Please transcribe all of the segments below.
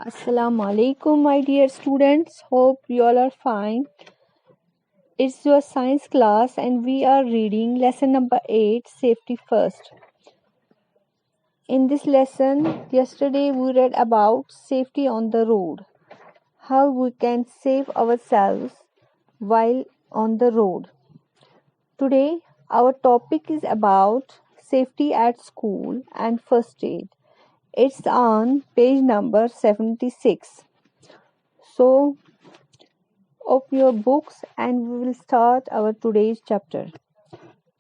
Assalamu alaikum, my dear students. Hope you all are fine. It's your science class, and we are reading lesson number 8, Safety First. In this lesson, yesterday we read about safety on the road, how we can save ourselves while on the road. Today, our topic is about safety at school and first aid. It's on page number 76. So, open your books and we will start our today's chapter.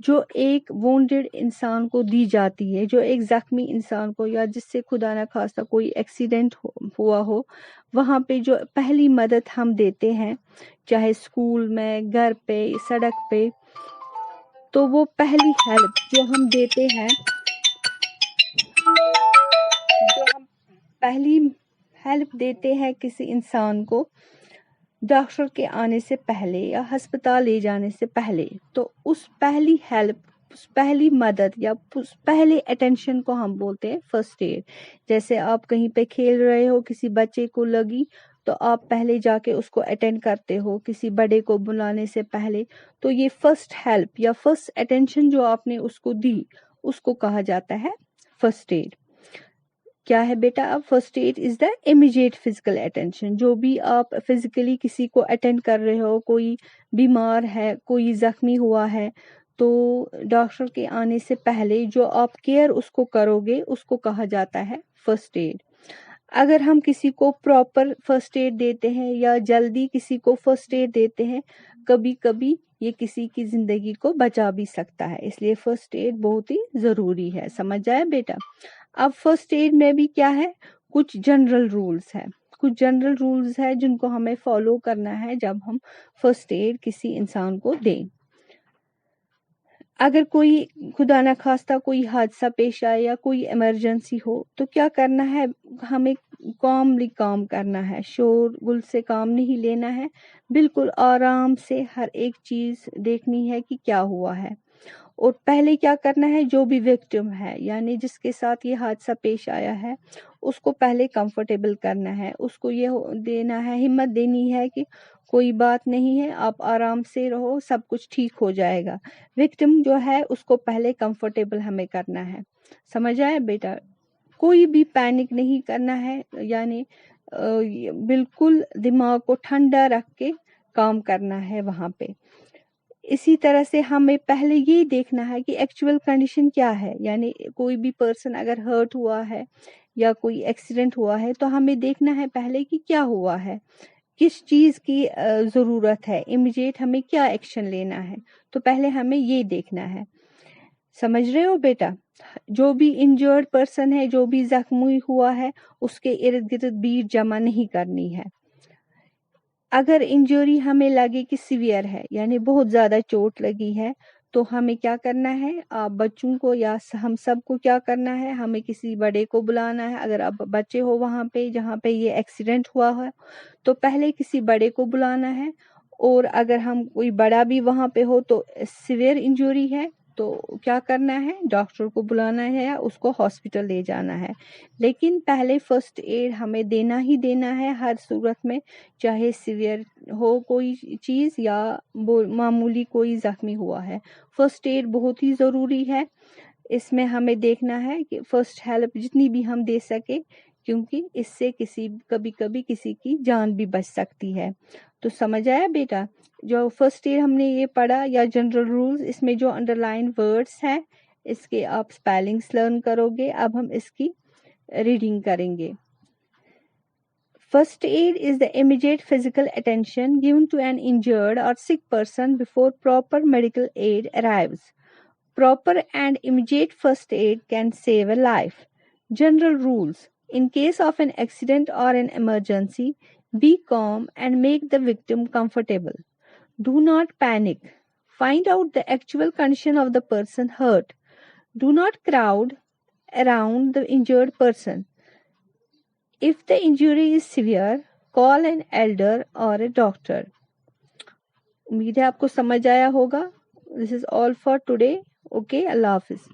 جو ایک wounded انسان کو دی جاتی ہے, جو ایک زخمی انسان کو, یا جس سے خدا نہ خواستہ کوئی ایکسیڈنٹ ہوا ہو, وہاں پہ جو پہلی مدد ہم دیتے ہیں, چاہے اسکول میں, گھر پہ, سڑک پہ, تو وہ پہلی ہیلپ جو ہم دیتے ہیں, جو ہم پہلی ہیلپ دیتے ہیں کسی انسان کو ڈاکٹر کے آنے سے پہلے یا ہسپتال لے جانے سے پہلے, تو اس پہلی ہیلپ, اس پہلی مدد یا اس پہلے اٹینشن کو ہم بولتے ہیں فرسٹ ایڈ. جیسے آپ کہیں پہ کھیل رہے ہو, کسی بچے کو لگی, تو آپ پہلے جا کے اس کو اٹینڈ کرتے ہو کسی بڑے کو بلانے سے پہلے. تو یہ فرسٹ ہیلپ یا فرسٹ اٹینشن جو آپ نے اس کو دی, اس کو کہا جاتا ہے فرسٹ ایڈ. کیا ہے بیٹا؟ اب first aid is the immediate physical attention. جو بھی آپ فزیکلی کسی کو اٹینڈ کر رہے ہو, کوئی بیمار ہے, کوئی زخمی ہوا ہے, تو ڈاکٹر کے آنے سے پہلے جو آپ کیئر اس کو کرو گے, اس کو کہا جاتا ہے فرسٹ ایڈ. اگر ہم کسی کو پراپر فرسٹ ایڈ دیتے ہیں یا جلدی کسی کو فرسٹ ایڈ دیتے ہیں, کبھی کبھی یہ کسی کی زندگی کو بچا بھی سکتا ہے. اس لیے فرسٹ ایڈ بہت ہی ضروری ہے. سمجھ آیا بیٹا؟ اب فرسٹ ایڈ میں بھی کیا ہے, کچھ جنرل رولز ہے, کچھ جنرل رولز ہے جن کو ہمیں فالو کرنا ہے جب ہم فرسٹ ایڈ کسی انسان کو دیں. اگر کوئی خدا نہ خواستہ کوئی حادثہ پیش آئے یا کوئی ایمرجنسی ہو, تو کیا کرنا ہے, ہمیں کاملی کام کرنا ہے, شور گل سے کام نہیں لینا ہے, بالکل آرام سے ہر ایک چیز دیکھنی ہے کہ کیا ہوا ہے. اور پہلے کیا کرنا ہے, جو بھی وکٹم ہے, یعنی جس کے ساتھ یہ حادثہ پیش آیا ہے, اس کو پہلے کمفرٹیبل کرنا ہے, اس کو یہ دینا ہے, ہمت دینی ہے کہ کوئی بات نہیں ہے, آپ آرام سے رہو, سب کچھ ٹھیک ہو جائے گا. وکٹم جو ہے اس کو پہلے کمفرٹیبل ہمیں کرنا ہے. سمجھ آیا بیٹا؟ کوئی بھی پینک نہیں کرنا ہے, یعنی بالکل دماغ کو ٹھنڈا رکھ کے کام کرنا ہے وہاں پہ. اسی طرح سے ہمیں پہلے یہ دیکھنا ہے کہ ایکچوئل کنڈیشن کیا ہے, یعنی کوئی بھی پرسن اگر ہرٹ ہوا ہے یا کوئی ایکسیڈنٹ ہوا ہے, تو ہمیں دیکھنا ہے پہلے کہ کیا ہوا ہے, کس چیز کی ضرورت ہے, امیجیٹ ہمیں کیا ایکشن لینا ہے. تو پہلے ہمیں یہ دیکھنا ہے. سمجھ رہے ہو بیٹا؟ جو بھی انجرڈ پرسن ہے, جو بھی زخمی ہوا ہے, اس کے ارد گرد بھیڑ جمع نہیں کرنی ہے. اگر انجری ہمیں لگے کہ سیویئر ہے, یعنی بہت زیادہ چوٹ لگی ہے, تو ہمیں کیا کرنا ہے, آپ بچوں کو یا ہم سب کو کیا کرنا ہے, ہمیں کسی بڑے کو بلانا ہے. اگر آپ بچے ہو وہاں پہ جہاں پہ یہ ایکسیڈنٹ ہوا ہے, تو پہلے کسی بڑے کو بلانا ہے. اور اگر ہم کوئی بڑا بھی وہاں پہ ہو تو سیویئر انجری ہے, تو کیا کرنا ہے, ڈاکٹر کو بلانا ہے یا اس کو ہاسپٹل لے جانا ہے. لیکن پہلے فرسٹ ایڈ ہمیں دینا ہی دینا ہے ہر صورت میں, چاہے سیویئر ہو کوئی چیز یا معمولی کوئی زخمی ہوا ہے. فرسٹ ایڈ بہت ہی ضروری ہے. اس میں ہمیں دیکھنا ہے کہ فرسٹ ہیلپ جتنی بھی ہم دے سکے, کیونکہ اس سے کبھی کبھی کسی کی جان بھی بچ سکتی ہے. تو سمجھ آیا بیٹا؟ جو فرسٹ ایڈ ہم نے یہ پڑھا یا جنرل رولز, اس میں جو انڈر لائن ورڈز ہیں اس کے آپ سپیلنگز لرن کرو گے. اب ہم اس کی ریڈنگ کریں گے. First aid is the immediate physical attention given to an injured or sick person before proper medical aid arrives. Proper and immediate first aid can save a life. General rules. In case of an accident or an emergency, be calm and make the victim comfortable. Do not panic. Find out the actual condition of the person hurt. Do not crowd around the injured person. If the injury is severe, call an elder or a doctor. امید ہے آپ کو سمجھ آیا ہوگا. This is all for today. Okay, اللہ حافظ.